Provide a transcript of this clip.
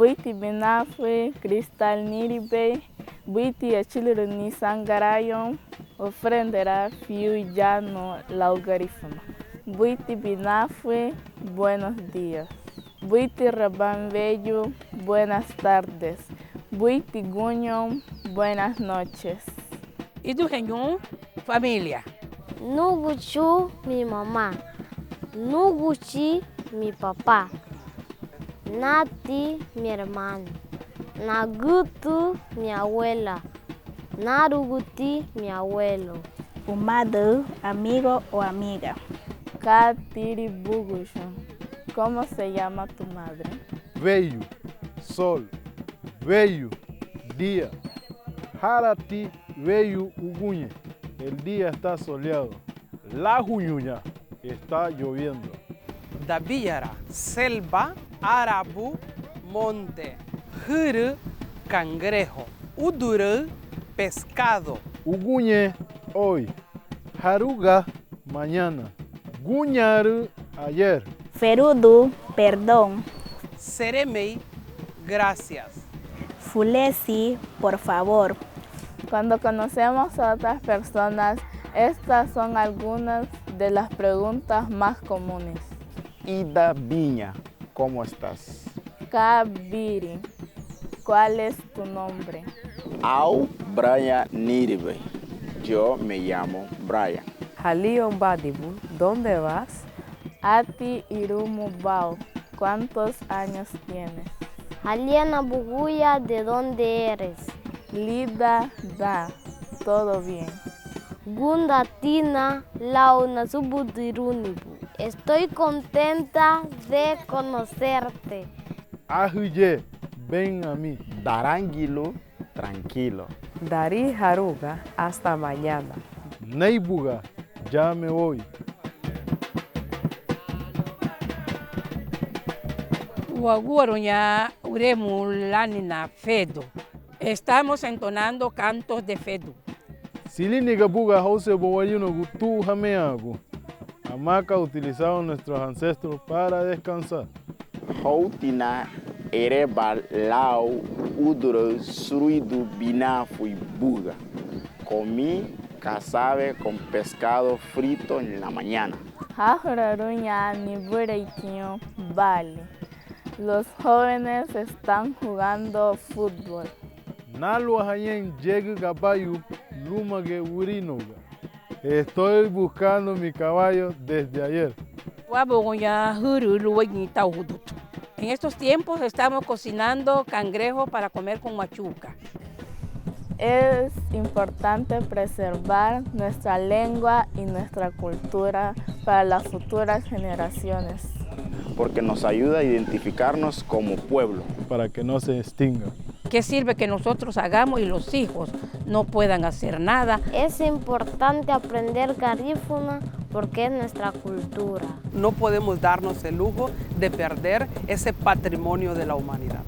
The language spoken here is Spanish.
Buiti binafwe, cristal niribe, buiti achiluru ni sangarayon, ofrendera fiu llano laugarífono. Buiti binafwe, buenos días. Buiti rabambello, buenas tardes. Buiti guñon, buenas noches. ¿Y tu genio, familia? Nuguchu, mi mamá. Nuguchi, mi papá. Nati, mi hermano. Nagutu, mi abuela. Naruguti, mi abuelo. Umadu, amigo o amiga. Katiri Bugushan. ¿Cómo se llama tu madre? Veio, sol, veio, día. Harati veio uguñe. El día está soleado. La juñuña está lloviendo. Dabiara, selva, arabu, monte. Juru, cangrejo. Uduru, pescado. Uguñe hoy. Haruga mañana. Guñaru ayer. Ferudu, perdón. Seremei, gracias. Fulesi, por favor. Cuando conocemos a otras personas, estas son algunas de las preguntas más comunes. Ida Viña, ¿cómo estás? Kabiri, ¿cuál es tu nombre? Au Brian Niribe, yo me llamo Brian. Halion Badibu, ¿dónde vas? Ati Irumu Bao, ¿cuántos años tienes? Aliana Buguya, ¿de dónde eres? Lida Da, todo bien. Gunda Tina, Launa Subudirunibu. Estoy contenta de conocerte. Ajuye, ven a mí. Daranguilo, tranquilo. Dari Haruga, hasta mañana. Neibuga, ya me voy. Waguaruña uremu lanina fedo. Estamos entonando cantos de fedo. Silini Gabuga Jose Bowayuno Gutu Jameago. Hamaca utilizaron nuestros ancestros para descansar. Houtina erebal lau uduro suruidu binafu y buga. Comí casabe con pescado frito en la mañana. Hajuraruña ni bureitinho, vale. Los jóvenes están jugando fútbol. Nalwa Hayen Yegu Gabayu Lumage Urinoga. Estoy buscando mi caballo desde ayer. Wabuguña juru lueñita udutu. En estos tiempos estamos cocinando cangrejo para comer con machuca. Es importante preservar nuestra lengua y nuestra cultura para las futuras generaciones. Porque nos ayuda a identificarnos como pueblo. Para que no se extinga. ¿Qué sirve que nosotros hagamos y los hijos no puedan hacer nada? Es importante aprender garífuna porque es nuestra cultura. No podemos darnos el lujo de perder ese patrimonio de la humanidad.